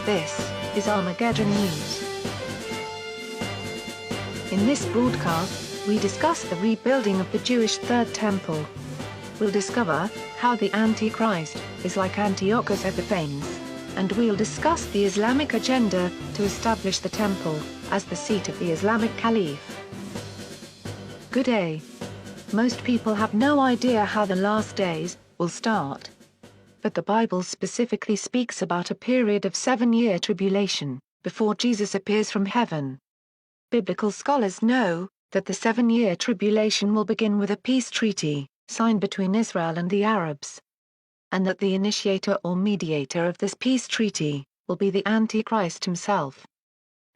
This is Armageddon News. In this broadcast, we discuss the rebuilding of the Jewish Third Temple. We'll discover how the Antichrist is like Antiochus Epiphanes, and we'll discuss the Islamic agenda to establish the temple as the seat of the Islamic Caliph. Good day. Most people have no idea how the last days will start. But the Bible specifically speaks about a period of 7-year tribulation, before Jesus appears from heaven. Biblical scholars know that the 7-year tribulation will begin with a peace treaty, signed between Israel and the Arabs. And that the initiator or mediator of this peace treaty will be the Antichrist himself,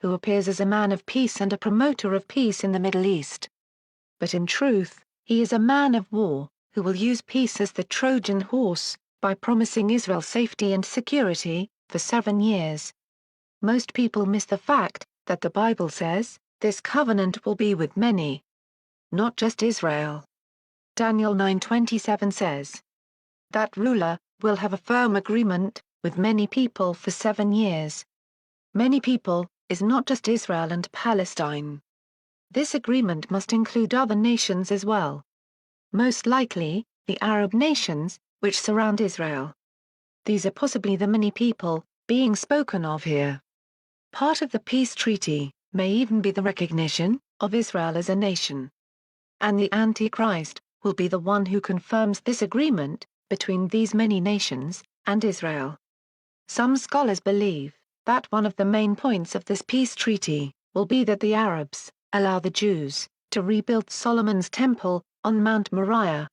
who appears as a man of peace and a promoter of peace in the Middle East. But in truth, he is a man of war, who will use peace as the Trojan horse, by promising Israel safety and security for 7 years. Most people miss the fact that the Bible says, this covenant will be with many. Not just Israel. Daniel 9:27 says, that ruler will have a firm agreement with many people for 7 years. Many people is not just Israel and Palestine. This agreement must include other nations as well. Most likely, the Arab nations, which surround Israel. These are possibly the many people being spoken of here. Part of the peace treaty may even be the recognition of Israel as a nation. And the Antichrist will be the one who confirms this agreement between these many nations and Israel. Some scholars believe that one of the main points of this peace treaty will be that the Arabs allow the Jews to rebuild Solomon's temple on Mount Moriah.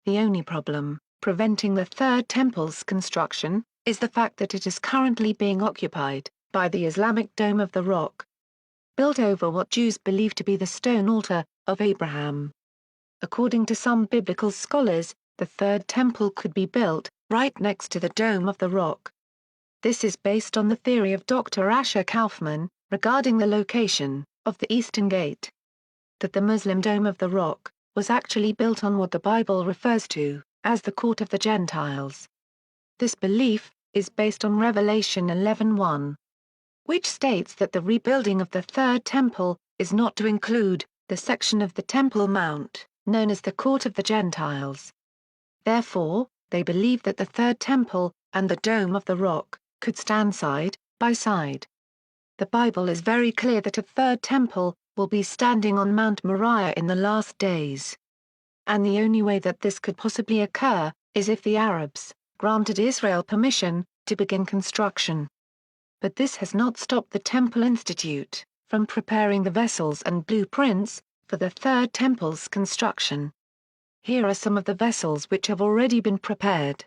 The only problem preventing the Third Temple's construction is the fact that it is currently being occupied by the Islamic Dome of the Rock, built over what Jews believe to be the stone altar of Abraham. According to some biblical scholars, the Third Temple could be built right next to the Dome of the Rock. This is based on the theory of Dr. Asher Kaufman regarding the location of the Eastern Gate. That the Muslim Dome of the Rock was actually built on what the Bible refers to as the Court of the Gentiles. This belief is based on Revelation 11:1, which states that the rebuilding of the Third Temple is not to include the section of the Temple Mount, known as the Court of the Gentiles. Therefore, they believe that the Third Temple and the Dome of the Rock could stand side by side. The Bible is very clear that a Third Temple will be standing on Mount Moriah in the last days. And the only way that this could possibly occur is if the Arabs granted Israel permission to begin construction. But this has not stopped the Temple Institute from preparing the vessels and blueprints for the Third Temple's construction. Here are some of the vessels which have already been prepared.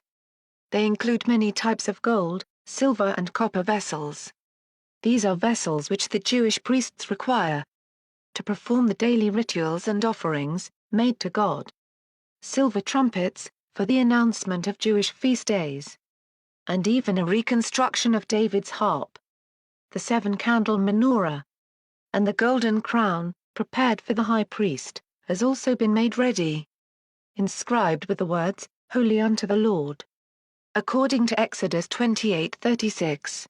They include many types of gold, silver and copper vessels. These are vessels which the Jewish priests require to perform the daily rituals and offerings made to God. Silver trumpets for the announcement of Jewish feast days. And even a reconstruction of David's harp. The 7-candle menorah and the golden crown, prepared for the high priest, has also been made ready. Inscribed with the words, Holy unto the Lord. According to Exodus 28:36.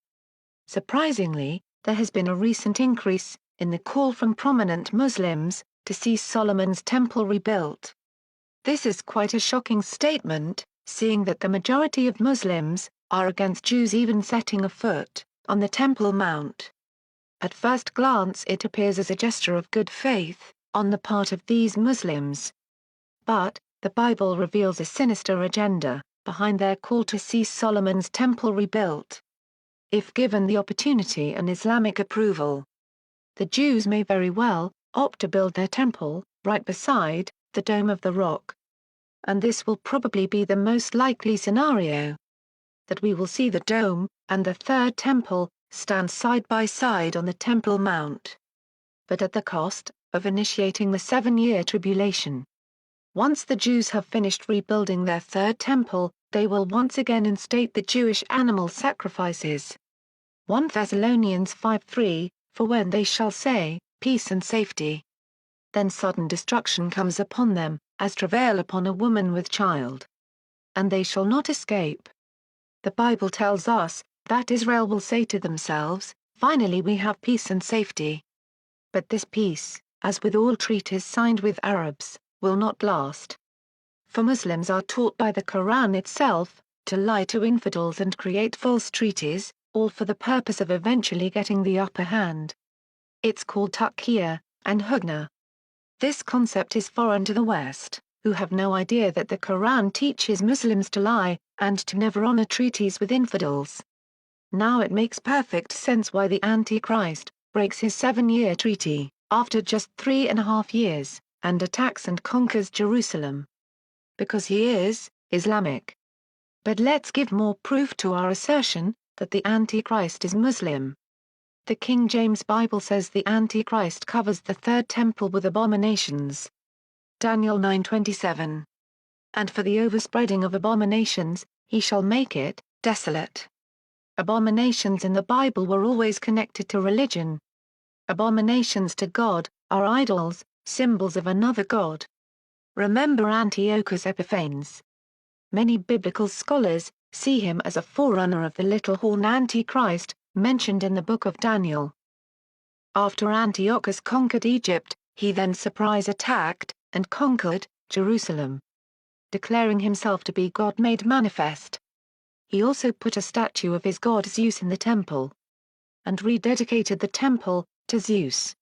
Surprisingly, there has been a recent increase in the call from prominent Muslims to see Solomon's temple rebuilt. This is quite a shocking statement, seeing that the majority of Muslims are against Jews even setting a foot on the Temple Mount. At first glance it appears as a gesture of good faith on the part of these Muslims. But, the Bible reveals a sinister agenda behind their call to see Solomon's temple rebuilt. If given the opportunity and Islamic approval, the Jews may very well opt to build their temple right beside the Dome of the Rock. And this will probably be the most likely scenario. That we will see the Dome and the Third Temple stand side by side on the Temple Mount. But at the cost of initiating the 7-year tribulation. Once the Jews have finished rebuilding their Third Temple, they will once again instate the Jewish animal sacrifices. 1 Thessalonians 5:3, for when they shall say, peace and safety, then sudden destruction comes upon them, as travail upon a woman with child. And they shall not escape. The Bible tells us that Israel will say to themselves, "Finally we have peace and safety." But this peace, as with all treaties signed with Arabs, will not last. For Muslims are taught by the Quran itself, to lie to infidels and create false treaties, all for the purpose of eventually getting the upper hand. It's called taqiyya and hudna. This concept is foreign to the West, who have no idea that the Quran teaches Muslims to lie, and to never honor treaties with infidels. Now it makes perfect sense why the Antichrist breaks his 7-year treaty, after just 3.5 years, and attacks and conquers Jerusalem. Because he is Islamic. But let's give more proof to our assertion that the Antichrist is Muslim. The King James Bible says the Antichrist covers the third temple with abominations. Daniel 9:27. And for the overspreading of abominations, he shall make it desolate. Abominations in the Bible were always connected to religion. Abominations to God are idols, symbols of another god. Remember Antiochus Epiphanes. Many biblical scholars see him as a forerunner of the little horn Antichrist, mentioned in the book of Daniel. After Antiochus conquered Egypt, he then surprise attacked, and conquered, Jerusalem. Declaring himself to be God made manifest. He also put a statue of his god Zeus in the temple. And rededicated the temple, to Zeus.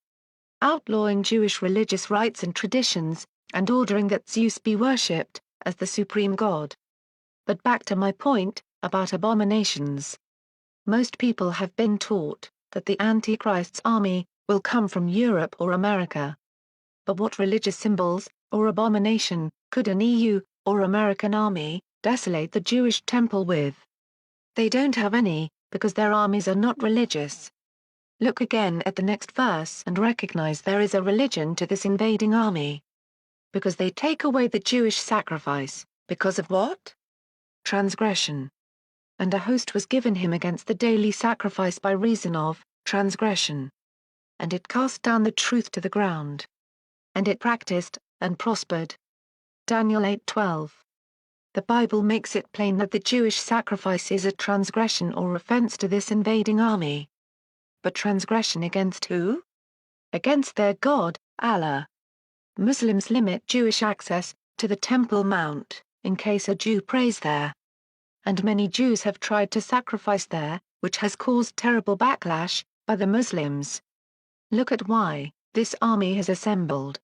Outlawing Jewish religious rites and traditions, and ordering that Zeus be worshipped, as the supreme god. But back to my point, about abominations. Most people have been taught that the Antichrist's army will come from Europe or America. But what religious symbols, or abomination, could an EU, or American army, desolate the Jewish temple with? They don't have any, because their armies are not religious. Look again at the next verse and recognize there is a religion to this invading army. Because they take away the Jewish sacrifice, because of what? Transgression. And a host was given him against the daily sacrifice by reason of transgression. And it cast down the truth to the ground. And it practiced, and prospered. Daniel 8:12. The Bible makes it plain that the Jewish sacrifice is a transgression or offense to this invading army. But transgression against who? Against their God, Allah. Muslims limit Jewish access to the Temple Mount, in case a Jew prays there. And many Jews have tried to sacrifice there, which has caused terrible backlash by the Muslims. Look at why this army has assembled.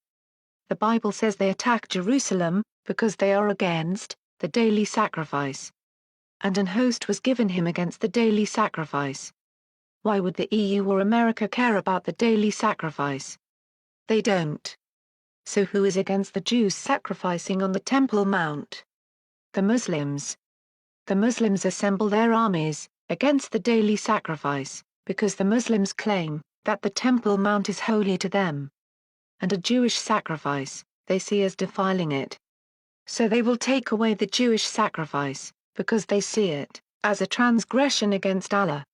The Bible says they attack Jerusalem, because they are against the daily sacrifice. And an host was given him against the daily sacrifice. Why would the EU or America care about the daily sacrifice? They don't. So who is against the Jews sacrificing on the Temple Mount? The Muslims. The Muslims assemble their armies against the daily sacrifice, because the Muslims claim that the Temple Mount is holy to them. And a Jewish sacrifice, they see as defiling it. So they will take away the Jewish sacrifice, because they see it as a transgression against Allah.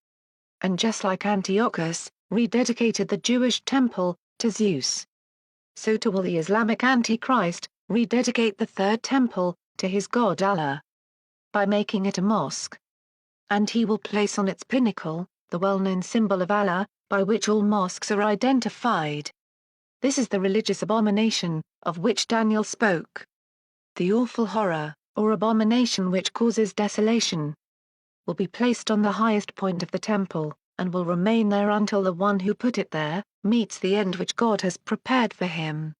And just like Antiochus rededicated the Jewish temple to Zeus, so too will the Islamic Antichrist rededicate the third temple to his god Allah, by making it a mosque. And he will place on its pinnacle the well-known symbol of Allah, by which all mosques are identified. This is the religious abomination of which Daniel spoke. The awful horror, or abomination which causes desolation, will be placed on the highest point of the temple, and will remain there until the one who put it there meets the end which God has prepared for him.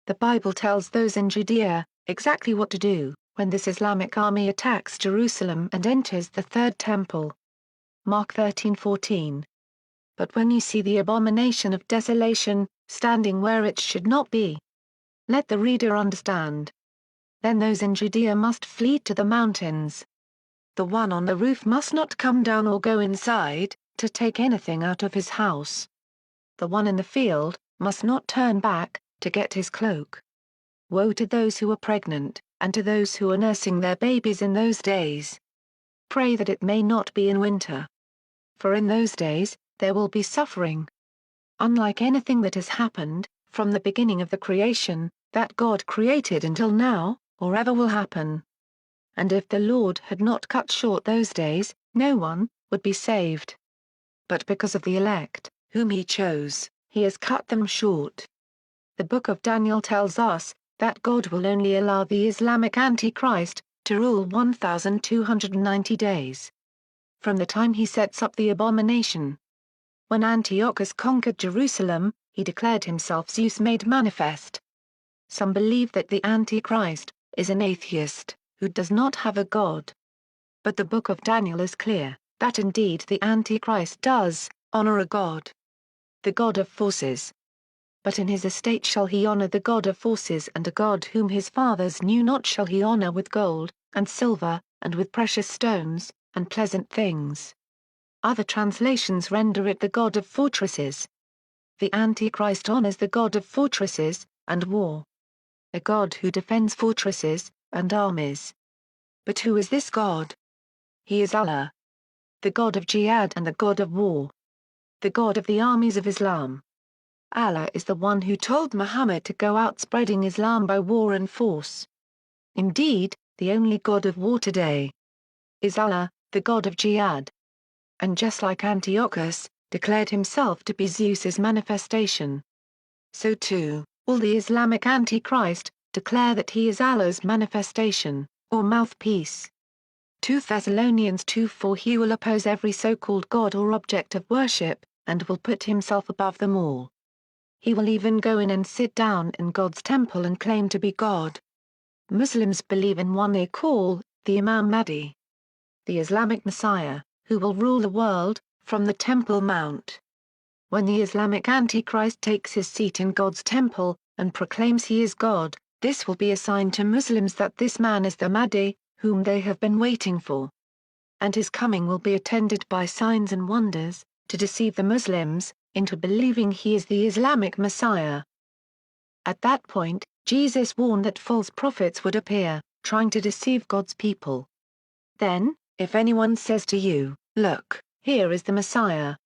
The Bible tells those in Judea exactly what to do when this Islamic army attacks Jerusalem and enters the third temple. Mark 13:14. But when you see the abomination of desolation standing where it should not be, let the reader understand. Then those in Judea must flee to the mountains. The one on the roof must not come down or go inside to take anything out of his house. The one in the field must not turn back to get his cloak. Woe to those who are pregnant, and to those who are nursing their babies in those days. Pray that it may not be in winter. For in those days, there will be suffering. Unlike anything that has happened, from the beginning of the creation, that God created until now, or ever will happen. And if the Lord had not cut short those days, no one would be saved. But because of the elect, whom he chose, he has cut them short. The book of Daniel tells us that God will only allow the Islamic Antichrist to rule 1,290 days. From the time he sets up the abomination. When Antiochus conquered Jerusalem, he declared himself Zeus made manifest. Some believe that the Antichrist is an atheist who does not have a god. But the book of Daniel is clear that indeed the Antichrist does honor a god. The god of forces. But in his estate shall he honor the god of forces, and a god whom his fathers knew not shall he honor with gold, and silver, and with precious stones, and pleasant things. Other translations render it the god of fortresses. The Antichrist honors the god of fortresses, and war. A god who defends fortresses, and armies. But who is this god? He is Allah. The god of jihad and the god of war. The god of the armies of Islam. Allah is the one who told Muhammad to go out spreading Islam by war and force. Indeed, the only god of war today is Allah, the god of jihad. And just like Antiochus declared himself to be Zeus's manifestation, so too will the Islamic Antichrist declare that he is Allah's manifestation, or mouthpiece. 2 Thessalonians 2:4 He will oppose every so-called god or object of worship, and will put himself above them all. He will even go in and sit down in God's temple and claim to be God. Muslims believe in one they call the Imam Mahdi, the Islamic Messiah, who will rule the world from the Temple Mount. When the Islamic Antichrist takes his seat in God's temple and proclaims he is God, this will be a sign to Muslims that this man is the Mahdi, whom they have been waiting for. And his coming will be attended by signs and wonders, to deceive the Muslims into believing he is the Islamic Messiah. At that point, Jesus warned that false prophets would appear, trying to deceive God's people. Then, if anyone says to you, "Look, here is the Messiah,"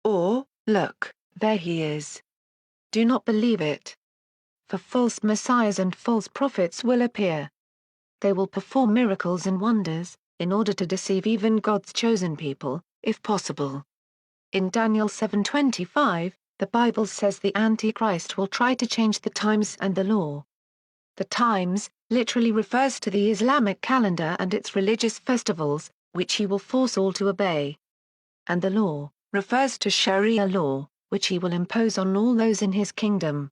or, "Look, there he is," do not believe it. For false messiahs and false prophets will appear. They will perform miracles and wonders, in order to deceive even God's chosen people, if possible. In Daniel 7:25, the Bible says the Antichrist will try to change the times and the law. The times literally refers to the Islamic calendar and its religious festivals, which he will force all to obey. And the law refers to Sharia law, which he will impose on all those in his kingdom.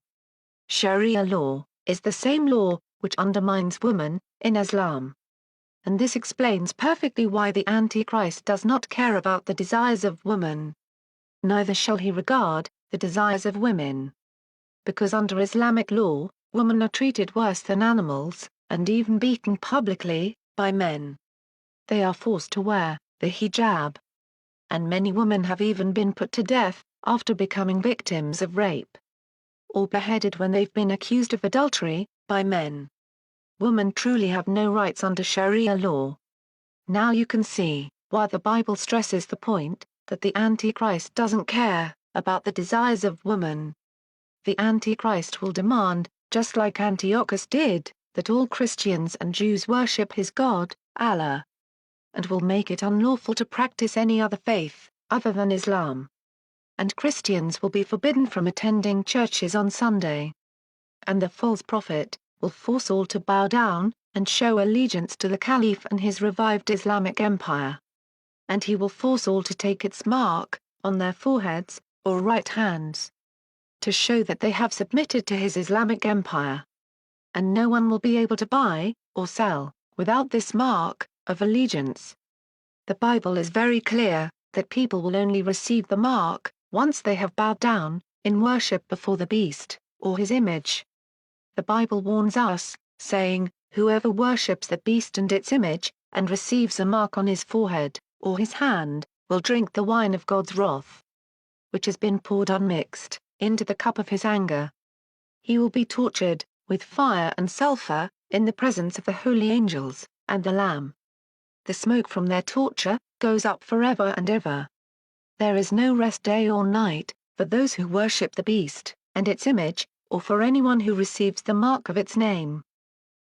Sharia law is the same law which undermines women in Islam. And this explains perfectly why the Antichrist does not care about the desires of women. Neither shall he regard the desires of women. Because under Islamic law, women are treated worse than animals, and even beaten publicly by men. They are forced to wear the hijab. And many women have even been put to death after becoming victims of rape, or beheaded when they've been accused of adultery by men. Women truly have no rights under Sharia law. Now you can see why the Bible stresses the point that the Antichrist doesn't care about the desires of women. The Antichrist will demand, just like Antiochus did, that all Christians and Jews worship his God, Allah, and will make it unlawful to practice any other faith, other than Islam. And Christians will be forbidden from attending churches on Sunday. And the false prophet will force all to bow down and show allegiance to the Caliph and his revived Islamic empire. And he will force all to take its mark on their foreheads or right hands, to show that they have submitted to his Islamic empire. And no one will be able to buy or sell without this mark of allegiance. The Bible is very clear that people will only receive the mark once they have bowed down in worship before the beast or his image. The Bible warns us, saying, "Whoever worships the beast and its image, and receives a mark on his forehead or his hand, will drink the wine of God's wrath, which has been poured unmixed into the cup of his anger. He will be tortured with fire and sulfur in the presence of the holy angels and the Lamb. The smoke from their torture goes up forever and ever. There is no rest day or night for those who worship the beast and its image, or for anyone who receives the mark of its name.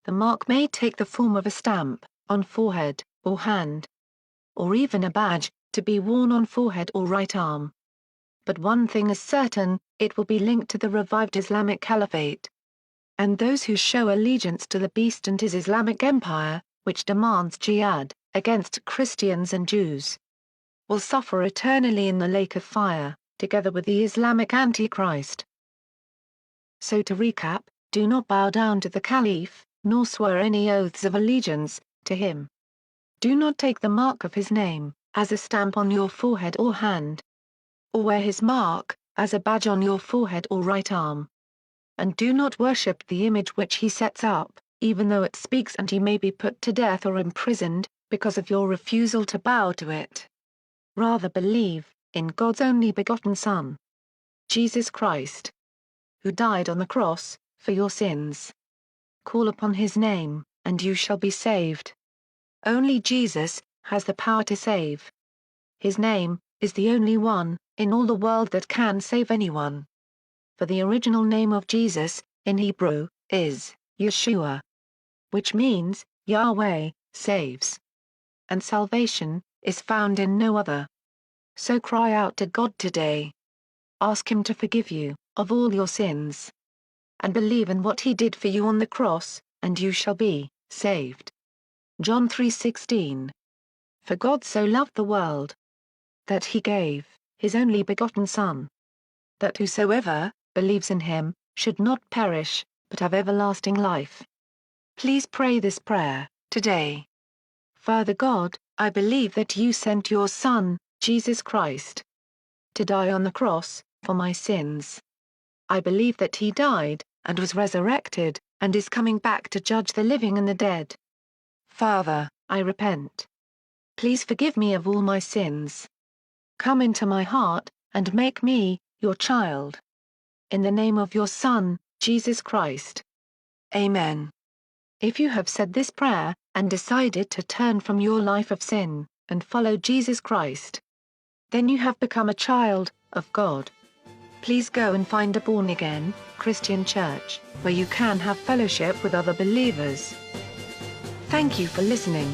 The mark may take the form of a stamp on forehead or hand, or even a badge, to be worn on forehead or right arm. But one thing is certain, it will be linked to the revived Islamic Caliphate. And those who show allegiance to the beast and his Islamic empire, which demands jihad, against Christians and Jews, will suffer eternally in the lake of fire, together with the Islamic Antichrist. So to recap, do not bow down to the Caliph, nor swear any oaths of allegiance to him. Do not take the mark of his name, as a stamp on your forehead or hand, or wear his mark, as a badge on your forehead or right arm. And do not worship the image which he sets up, even though it speaks, and you may be put to death or imprisoned, because of your refusal to bow to it. Rather believe in God's only begotten Son, Jesus Christ, who died on the cross for your sins. Call upon his name, and you shall be saved. Only Jesus has the power to save. His name is the only one in all the world that can save anyone. For the original name of Jesus, in Hebrew, is Yeshua, which means Yahweh saves. And salvation is found in no other. So cry out to God today. Ask him to forgive you of all your sins. And believe in what he did for you on the cross, and you shall be saved. John 3:16. For God so loved the world, that he gave his only begotten Son, that whosoever believes in him should not perish, but have everlasting life. Please pray this prayer today. Father God, I believe that you sent your Son, Jesus Christ, to die on the cross for my sins. I believe that he died and was resurrected and is coming back to judge the living and the dead. Father, I repent. Please forgive me of all my sins. Come into my heart and make me your child. In the name of your Son, Jesus Christ. Amen. If you have said this prayer, and decided to turn from your life of sin, and follow Jesus Christ, then you have become a child of God. Please go and find a born-again Christian church, where you can have fellowship with other believers. Thank you for listening.